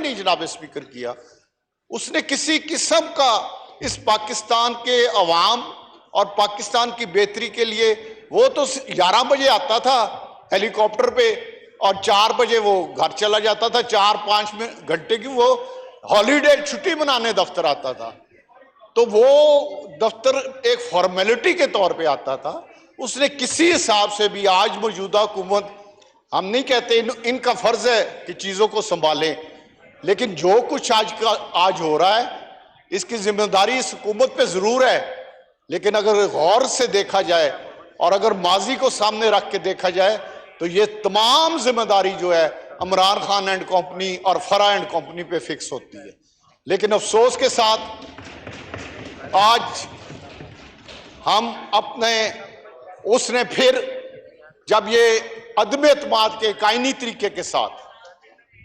نہیں جناب اسپیکر کیا. اس نے کسی قسم کا اس پاکستان کے عوام اور پاکستان کی بہتری کے لیے، وہ تو 11 بجے آتا تھا ہیلی کاپٹر پہ اور 4 بجے وہ گھر چلا جاتا تھا. 4-5 گھنٹے کی وہ ہالیڈے چھٹی منانے دفتر آتا تھا. تو وہ دفتر ایک فارمیلٹی کے طور پہ آتا تھا. اس نے کسی حساب سے بھی، آج موجودہ حکومت، ہم نہیں کہتے ان کا فرض ہے کہ چیزوں کو سنبھالیں، لیکن جو کچھ آج ہو رہا ہے اس کی ذمہ داری اس حکومت پہ ضرور ہے. لیکن اگر غور سے دیکھا جائے اور اگر ماضی کو سامنے رکھ کے دیکھا جائے تو یہ تمام ذمہ داری جو ہے عمران خان اینڈ کمپنی اور فرا اینڈ کمپنی پہ فکس ہوتی ہے. لیکن افسوس کے ساتھ آج ہم اس نے پھر جب یہ عدم اعتماد کے قائنی طریقے کے ساتھ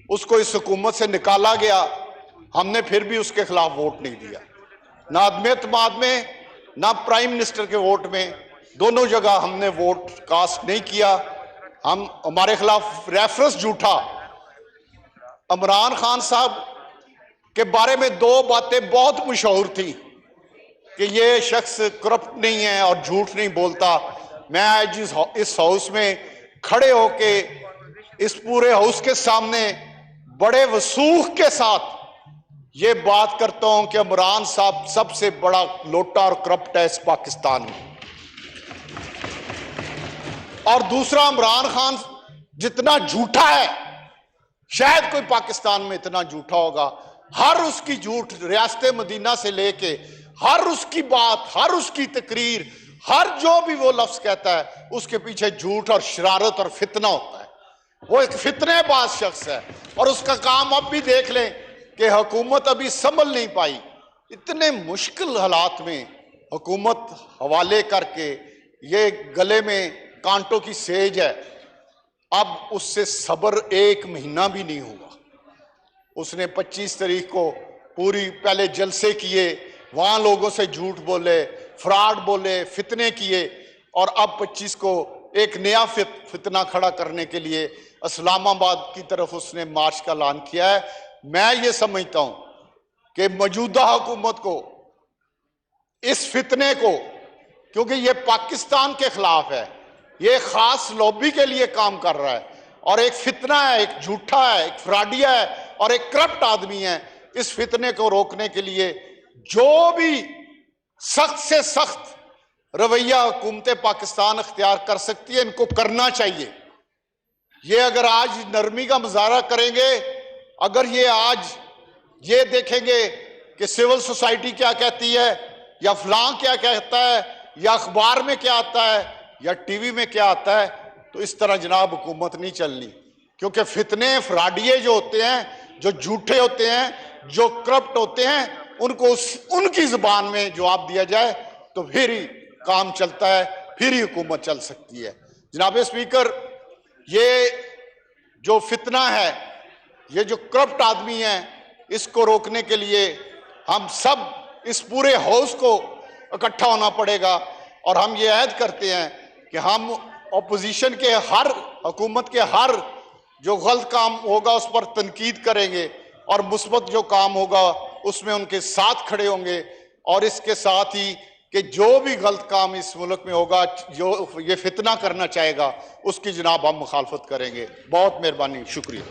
اس کو اس حکومت سے نکالا گیا، ہم نے پھر بھی اس کے خلاف ووٹ نہیں دیا. نہ عدم اعتماد میں نہ پرائم منسٹر کے ووٹ میں، دونوں جگہ ہم نے ووٹ کاسٹ نہیں کیا. ہمارے خلاف ریفرنس جھوٹا. عمران خان صاحب کے بارے میں 2 باتیں بہت مشہور تھیں کہ یہ شخص کرپٹ نہیں ہے اور جھوٹ نہیں بولتا. میں آج اس ہاؤس میں کھڑے ہو کے اس پورے ہاؤس کے سامنے بڑے وثوق کے ساتھ یہ بات کرتا ہوں کہ عمران صاحب سب سے بڑا لوٹا اور کرپٹ ہے اس پاکستان میں. اور دوسرا، عمران خان جتنا جھوٹا ہے شاید کوئی پاکستان میں اتنا جھوٹا ہوگا. ہر اس کی جھوٹ، ریاست مدینہ سے لے کے ہر اس کی بات، ہر اس کی تقریر، ہر جو بھی وہ لفظ کہتا ہے اس کے پیچھے جھوٹ اور شرارت اور فتنہ ہوتا ہے. وہ ایک فتنہ باز شخص ہے اور اس کا کام اب بھی دیکھ لیں کہ حکومت ابھی سنبھل نہیں پائی. اتنے مشکل حالات میں حکومت حوالے کر کے یہ گلے میں کانٹوں کی سیج ہے. اب اس سے صبر 1 مہینہ بھی نہیں ہوا. اس نے 25 تاریخ کو پوری پہلے جلسے کیے، وہاں لوگوں سے جھوٹ بولے، فراڈ بولے، فتنے کیے، اور اب 25 کو ایک نیا فتنہ کھڑا کرنے کے لیے اسلام آباد کی طرف اس نے مارچ کا اعلان کیا ہے. میں یہ سمجھتا ہوں کہ موجودہ حکومت کو اس فتنے کو، کیونکہ یہ پاکستان کے خلاف ہے، یہ خاص لوبی کے لیے کام کر رہا ہے اور ایک فتنہ ہے، ایک جھوٹا ہے، ایک فراڈیا ہے اور ایک کرپٹ آدمی ہے. اس فتنے کو روکنے کے لیے جو بھی سخت سے سخت رویہ حکومت پاکستان اختیار کر سکتی ہے ان کو کرنا چاہیے. یہ اگر آج نرمی کا مظاہرہ کریں گے، اگر یہ آج یہ دیکھیں گے کہ سول سوسائٹی کیا کہتی ہے یا فلاں کیا کہتا ہے یا اخبار میں کیا آتا ہے یا ٹی وی میں کیا آتا ہے، تو اس طرح جناب حکومت نہیں چلنی. کیونکہ فتنے فراڈیے جو ہوتے ہیں، جو جھوٹے ہوتے ہیں، جو کرپٹ ہوتے ہیں، ان کو ان کی زبان میں جواب دیا جائے تو پھر ہی کام چلتا ہے، پھر ہی حکومت چل سکتی ہے. جناب اسپیکر، یہ جو فتنہ ہے، یہ جو کرپٹ آدمی ہے، اس کو روکنے کے لیے ہم سب اس پورے ہاؤس کو اکٹھا ہونا پڑے گا. اور ہم یہ عہد کرتے ہیں کہ ہم اپوزیشن کے ہر، حکومت کے ہر جو غلط کام ہوگا اس پر تنقید کریں گے اور مثبت جو کام ہوگا اس میں ان کے ساتھ کھڑے ہوں گے. اور اس کے ساتھ ہی کہ جو بھی غلط کام اس ملک میں ہوگا، جو یہ فتنہ کرنا چاہے گا، اس کی جناب ہم مخالفت کریں گے. بہت مہربانی، شکریہ.